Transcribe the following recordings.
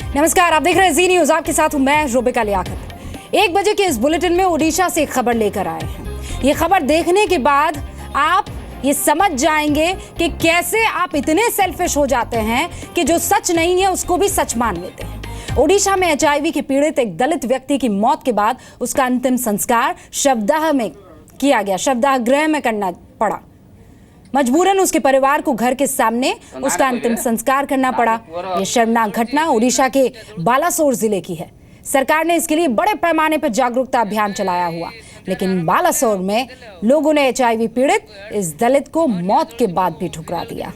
नमस्कार, आप देख रहे हैं जी न्यूज। आपके साथ हूं मैं रुबिका लियाकत। 1 बजे के इस बुलेटिन में ओडिशा से एक खबर लेकर आए हैं। ये खबर देखने के बाद आप ये समझ जाएंगे कि कैसे आप इतने सेल्फिश हो जाते हैं कि जो सच नहीं है उसको भी सच मान लेते हैं। ओडिशा में HIV के पीड़ित एक दलित व्यक्ति की मौत के बाद उसका अंतिम संस्कार शवदाह में किया गया, शवदाह गृह में करना पड़ा। मजबूरन उसके परिवार को घर के सामने उसका अंतिम संस्कार करना पड़ा। यह शर्मनाक घटना ओडिशा के बालासोर जिले की है। सरकार ने इसके लिए बड़े पैमाने पर जागरूकता अभियान चलाया हुआ, लेकिन बालासोर में लोगों ने HIV पीड़ित इस दलित को मौत के बाद भी ठुकरा दिया।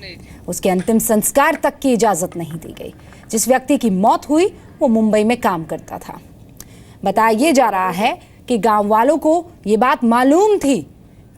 उसके अंतिम संस्कार तक की इजाजत नहीं दी गई। जिस व्यक्ति की मौत हुई वो मुंबई में काम करता था। बताया जा रहा है कि गांव वालों को ये बात मालूम थी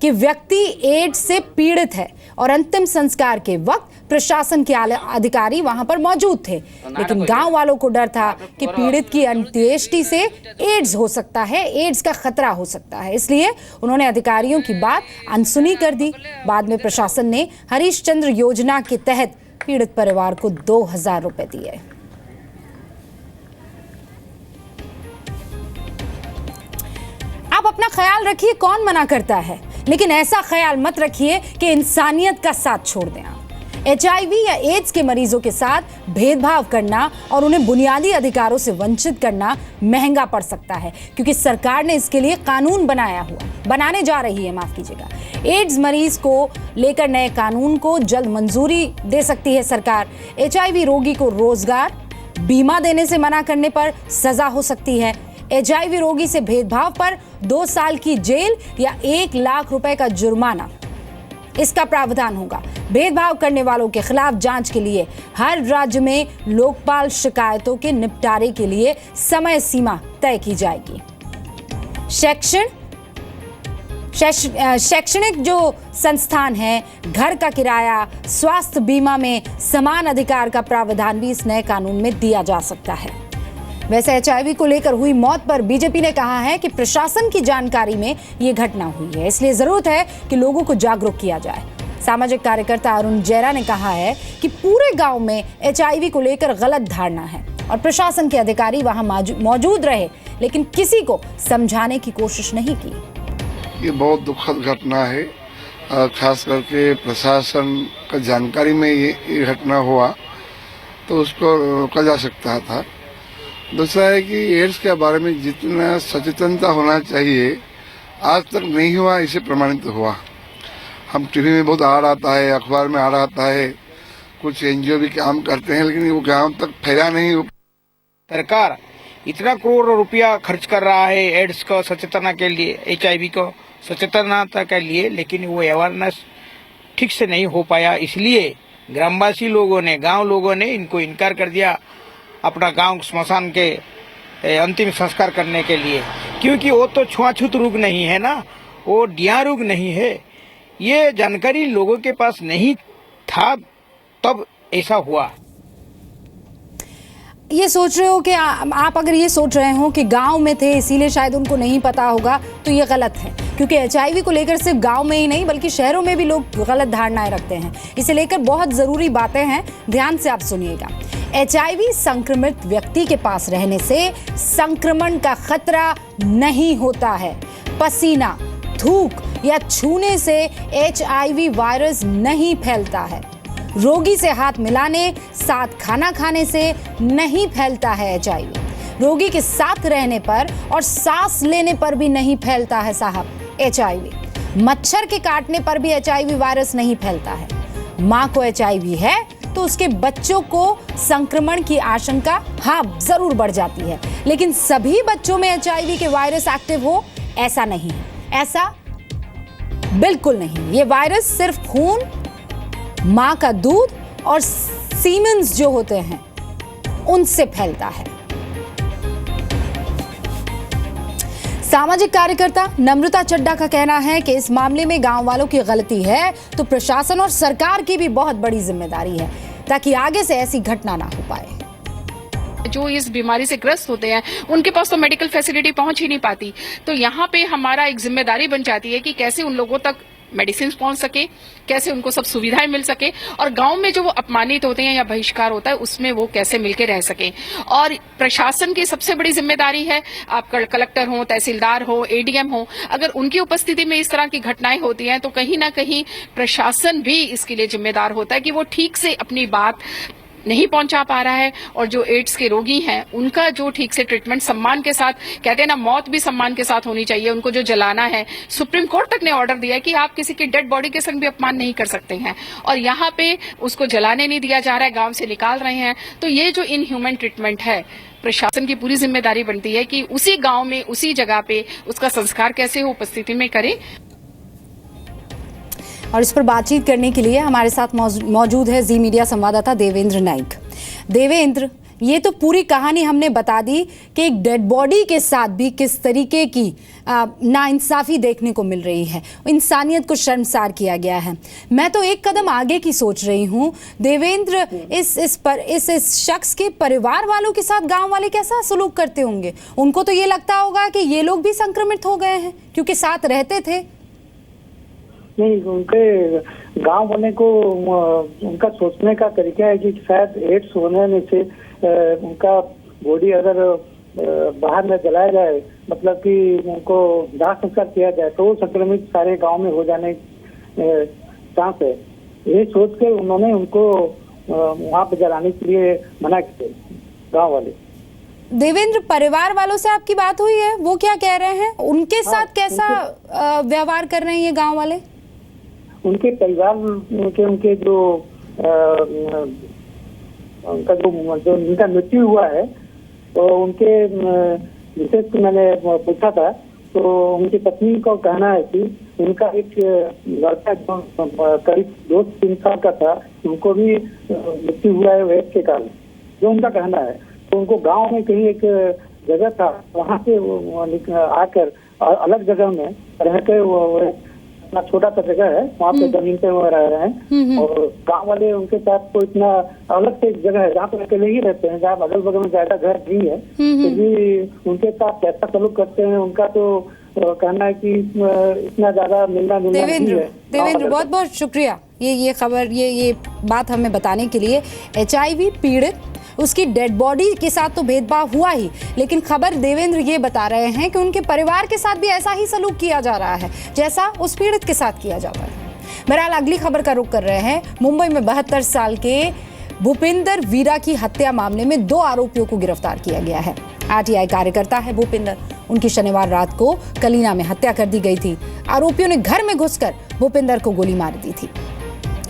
कि व्यक्ति एड्स से पीड़ित है और अंतिम संस्कार के वक्त प्रशासन के अधिकारी वहां पर मौजूद थे, लेकिन गांव वालों को डर था कि पीड़ित की अंत्येष्टि से एड्स हो सकता है, एड्स का खतरा हो सकता है। इसलिए उन्होंने अधिकारियों की बात अनसुनी कर दी। बाद में प्रशासन ने हरीशचंद्र योजना के तहत पीड़ित परिवार को 2000 रुपए दिए। आप अपना ख्याल रखिए, कौन मना करता है, लेकिन ऐसा ख्याल मत रखिए कि इंसानियत का साथ छोड़ दें। HIV या एड्स के मरीजों के साथ भेदभाव करना और उन्हें बुनियादी अधिकारों से वंचित करना महंगा पड़ सकता है, क्योंकि सरकार ने इसके लिए कानून बनाने जा रही है, माफ कीजिएगा। एड्स मरीज को लेकर नए कानून को जल्द मंजूरी दे सकती है सरकार। HIV रोगी को रोजगार बीमा देने से मना करने पर सजा हो सकती है। HIV रोगी से भेदभाव पर 2 साल की जेल या 1 लाख रुपए का जुर्माना, इसका प्रावधान होगा। भेदभाव करने वालों के खिलाफ जांच के लिए हर राज्य में लोकपाल शिकायतों के निपटारे के लिए समय सीमा तय की जाएगी। शैक्षणिक जो संस्थान है, घर का किराया, स्वास्थ्य बीमा में समान अधिकार का प्रावधान भी इस नए कानून में दिया जा सकता है। वैसे HIV को लेकर हुई मौत पर बीजेपी ने कहा है कि प्रशासन की जानकारी में ये घटना हुई है, इसलिए जरूरत है कि लोगों को जागरूक किया जाए। सामाजिक कार्यकर्ता अरुण जैरा ने कहा है कि पूरे गांव में HIV को लेकर गलत धारणा है और प्रशासन के अधिकारी वहां मौजूद रहे, लेकिन किसी को समझाने की कोशिश नहीं की। ये बहुत दुखद घटना है, खास करके प्रशासन का जानकारी में ये घटना हुआ तो उसको रोका जा सकता था। दूसरा है कि एड्स के बारे में जितना सचेतनता होना चाहिए आज तक नहीं हुआ, इसे प्रमाणित हुआ। हम टीवी में बहुत आ रहा है, अखबार में आ रहा है, कुछ NGO भी काम करते हैं, लेकिन वो गांव तक फैला नहीं। सरकार इतना करोड़ रुपया खर्च कर रहा है एड्स को सचेतना के लिए, HIV को सचेतनता के लिए, लेकिन वो अवेयरनेस ठीक से नहीं हो पाया। इसलिए ग्रामवासी लोगों ने, गांव लोगों ने इनको इनकार कर दिया अपना गांव स्मशान के अंतिम संस्कार करने के लिए, क्योंकि वो तो छुआछूत रोग नहीं है ना, वो डिया रोग नहीं है। ये जानकारी लोगों के पास नहीं था, तब ऐसा हुआ। ये सोच रहे हो कि आप अगर ये सोच रहे हो कि गांव में थे इसीलिए शायद उनको नहीं पता होगा, तो ये गलत है, क्योंकि HIV को लेकर सिर्फ गांव में ही नहीं बल्कि शहरों में भी लोग गलत धारणाएं रखते हैं। इसे लेकर बहुत जरूरी बातें हैं, ध्यान से आप सुनिएगा। HIV संक्रमित व्यक्ति के पास रहने से संक्रमण का खतरा नहीं होता है। पसीना, थूक या छूने से HIV वायरस नहीं फैलता है। रोगी से हाथ मिलाने, साथ खाना खाने से नहीं फैलता है HIV। रोगी के साथ रहने पर और सांस लेने पर भी नहीं फैलता है साहब HIV। मच्छर के काटने पर भी HIV वायरस नहीं फैलता है। माँ को HIV है तो उसके बच्चों को संक्रमण की आशंका जरूर बढ़ जाती है, लेकिन सभी बच्चों में HIV के वायरस एक्टिव हो ऐसा नहीं है, ऐसा बिल्कुल नहीं। ये वायरस सिर्फ खून, माँ का दूध और सीमेंस जो होते हैं उनसे फैलता है। सामाजिक कार्यकर्ता नम्रता चड्डा का कहना है कि इस मामले में गांव वालों की गलती है तो प्रशासन और सरकार की भी बहुत बड़ी जिम्मेदारी है, ताकि आगे से ऐसी घटना ना हो पाए। जो इस बीमारी से ग्रस्त होते हैं उनके पास तो मेडिकल फैसिलिटी पहुंच ही नहीं पाती, तो यहाँ पे हमारा एक जिम्मेदारी बन जाती है कि कैसे उन लोगों तक मेडिसिन पहुंच सके, कैसे उनको सब सुविधाएं मिल सके, और गांव में जो वो अपमानित होते हैं या बहिष्कार होता है उसमें वो कैसे मिलके रह सके। और प्रशासन की सबसे बड़ी जिम्मेदारी है, आप कलेक्टर हो, तहसीलदार हो, एडीएम हो, अगर उनकी उपस्थिति में इस तरह की घटनाएं होती हैं तो कहीं ना कहीं प्रशासन भी इसके लिए जिम्मेदार होता है कि वो ठीक से अपनी बात नहीं पहुंचा पा रहा है, और जो एड्स के रोगी हैं उनका जो ठीक से ट्रीटमेंट सम्मान के साथ, कहते हैं ना मौत भी सम्मान के साथ होनी चाहिए, उनको जो जलाना है, सुप्रीम कोर्ट तक ने ऑर्डर दिया है कि आप किसी की डेड बॉडी के संग भी अपमान नहीं कर सकते हैं, और यहाँ पे उसको जलाने नहीं दिया जा रहा है, गांव से निकाल रहे हैं। तो ये जो इनह्यूमन ट्रीटमेंट है, प्रशासन की पूरी जिम्मेदारी बनती है कि उसी गांव में उसी जगह पे उसका संस्कार कैसे हो, उपस्थिति में करें। और इस पर बातचीत करने के लिए हमारे साथ मौजूद है जी मीडिया संवाददाता देवेंद्र नाइक। देवेंद्र, ये तो पूरी कहानी हमने बता दी कि एक डेड बॉडी के साथ भी किस तरीके की नाइंसाफी देखने को मिल रही है, इंसानियत को शर्मसार किया गया है। मैं तो एक कदम आगे की सोच रही हूँ देवेंद्र, इस शख्स के परिवार वालों के साथ गांव वाले कैसा सलूक करते होंगे? उनको तो ये लगता होगा कि ये लोग भी संक्रमित हो गए हैं क्योंकि साथ रहते थे। नहीं, उनके गांव वाले को उनका सोचने का तरीका है कि शायद एड्स होने से उनका बॉडी अगर बाहर में जलाया जाए, मतलब कि उनको दाह संस्कार किया जाए तो वो संक्रमित सारे गांव में हो जाने चांस है। ये सोच के उन्होंने उनको वहां पे जलाने के लिए मना किया गांव वाले। देवेंद्र, परिवार वालों से आपकी बात हुई है? वो क्या कह रहे हैं? उनके साथ कैसा व्यवहार कर रहे हैं ये गांव वाले? उनके परिवार के उनके जो उनका जो जिनका मृत्यु हुआ है तो उनके विशेष मैंने पूछा था तो उनकी पत्नी को कहना है कि उनका एक लड़का जो करीब 2-3 साल का था, उनको भी मृत्यु हुआ है एड्स के कारण, जो उनका कहना है। तो उनको गांव में कहीं एक जगह था, वहां से आकर अलग जगह में रह कर वो छोटा सा जगह है, वहाँ पे जमीन पे वो रह रहे हैं, और गांव वाले उनके साथ तो इतना अलग से एक जगह है जहाँ पे अकेले ही रहते हैं, जहाँ अगल बगल में ज्यादा घर नहीं है, तो भी उनके साथ कैसा सलूक करते हैं उनका तो कहना है कि इतना ज्यादा मिलना जुलना नहीं है। देवेंद्र, बहुत बहुत शुक्रिया ये खबर, ये बात हमें बताने के लिए। HIV पीड़ित, उसकी डेड बॉडी के साथ तो भेदभाव हुआ ही, लेकिन खबर देवेंद्र ये बता रहे हैं कि उनके परिवार के साथ भी ऐसा ही सलूक किया जा रहा है जैसा उस पीड़ित के साथ किया जाता है। बहरहाल अगली खबर का रुख कर रहे हैं। मुंबई में 72 साल के भूपिंदर वीरा की हत्या मामले में 2 आरोपियों को गिरफ्तार किया गया है। RTI कार्यकर्ता है भूपिंदर, उनकी शनिवार रात को कलीना में हत्या कर दी गई थी। आरोपियों ने घर में घुसकर भूपिंदर को गोली मार दी थी।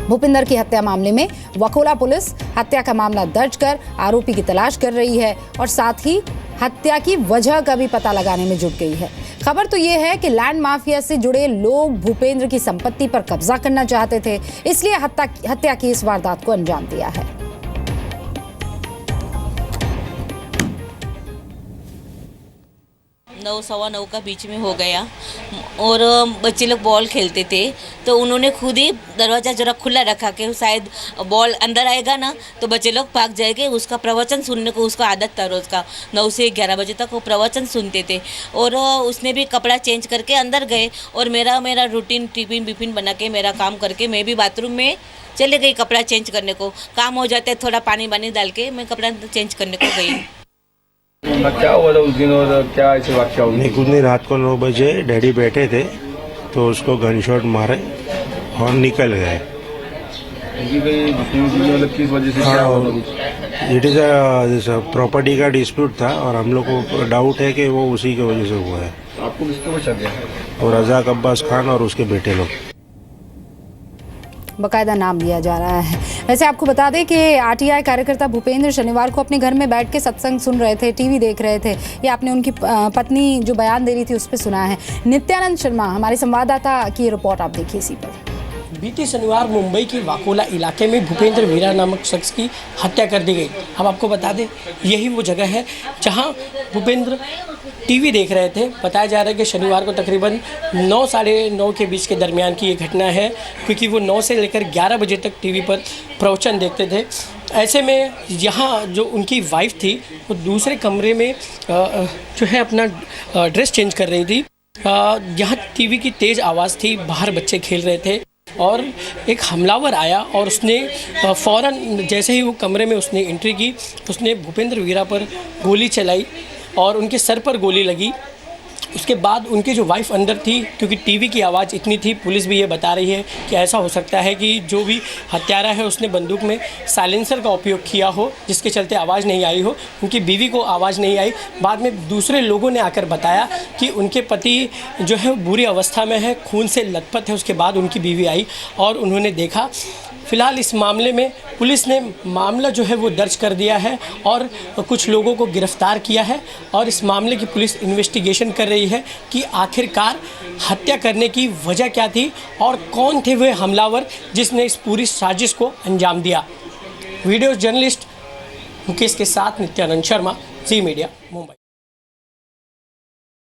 भूपिंदर की हत्या मामले में वकोला पुलिस हत्या का मामला दर्ज कर आरोपी की तलाश कर रही है और साथ ही हत्या की वजह का भी पता लगाने में जुट गई है। खबर तो ये है कि लैंड माफिया से जुड़े लोग भूपेंद्र की संपत्ति पर कब्जा करना चाहते थे, इसलिए हत्या की इस वारदात को अंजाम दिया है। 9 सवा 9 का बीच में हो गया और बच्चे लोग बॉल खेलते थे तो उन्होंने खुद ही दरवाज़ा जरा खुला रखा कि शायद बॉल अंदर आएगा ना तो बच्चे लोग भाग जाएंगे। उसका प्रवचन सुनने को उसका आदत था, रोज़ का 9 से 11 बजे तक वो प्रवचन सुनते थे और उसने भी कपड़ा चेंज करके अंदर गए और मेरा रूटीन टिफिन बिफिन बना के मेरा काम करके मैं भी बाथरूम में चले गई कपड़ा चेंज करने को। काम हो जाता है, थोड़ा पानी वानी डाल के मैं कपड़ा चेंज करने को गई। क्या हुआ था उस दिन और क्या ऐसे वाक्य हुआ? नहीं, कुछ नहीं, रात को 9 बजे डैडी बैठे थे तो उसको गन शॉट मारे और निकल गए। किस वजह से क्या हुआ? इट इज प्रॉपर्टी का डिस्प्यूट था और हम लोग को डाउट है कि वो उसी की वजह से हुआ है। आपको किसको शक है? और रजाक अब्बास खान और उसके बेटे लोग, बकायदा नाम लिया जा रहा है। वैसे आपको बता दें कि RTI कार्यकर्ता भूपेंद्र शनिवार को अपने घर में बैठ के सत्संग सुन रहे थे, टीवी देख रहे थे। ये आपने उनकी पत्नी जो बयान दे रही थी उस पर सुना है। नित्यानंद शर्मा हमारे संवाददाता की रिपोर्ट आप देखिए इसी पर। बीते शनिवार मुंबई के वाकोला इलाके में भूपेंद्र वीरा नामक शख्स की हत्या कर दी गई। हम आपको बता दें यही वो जगह है जहां भूपेंद्र टीवी देख रहे थे। बताया जा रहा है कि शनिवार को तकरीबन 9 साढ़े 9 के बीच के दरमियान की ये घटना है, क्योंकि वो 9 से लेकर 11 बजे तक टीवी पर प्रवचन देखते थे। ऐसे में यहाँ जो उनकी वाइफ थी वो दूसरे कमरे में जो है अपना ड्रेस चेंज कर रही थी। यहाँ टीवी की तेज़ आवाज़ थी, बाहर बच्चे खेल रहे थे और एक हमलावर आया और उसने फ़ौरन जैसे ही वो कमरे में उसने एंट्री की, उसने भूपेंद्र वीरा पर गोली चलाई और उनके सर पर गोली लगी। उसके बाद उनकी जो वाइफ अंदर थी, क्योंकि टीवी की आवाज़ इतनी थी, पुलिस भी ये बता रही है कि ऐसा हो सकता है कि जो भी हत्यारा है उसने बंदूक में साइलेंसर का उपयोग किया हो, जिसके चलते आवाज़ नहीं आई हो। उनकी बीवी को आवाज़ नहीं आई। बाद में दूसरे लोगों ने आकर बताया कि उनके पति जो है बुरी अवस्था में है, खून से लथपथ है। उसके बाद उनकी बीवी आई और उन्होंने देखा। फ़िलहाल इस मामले में पुलिस ने मामला जो है वो दर्ज कर दिया है और कुछ लोगों को गिरफ्तार किया है और इस मामले की पुलिस इन्वेस्टिगेशन कर रही है कि आखिरकार हत्या करने की वजह क्या थी और कौन थे वे हमलावर जिसने इस पूरी साजिश को अंजाम दिया। वीडियो जर्नलिस्ट मुकेश के साथ नित्यानंद शर्मा, जी मीडिया, मुंबई।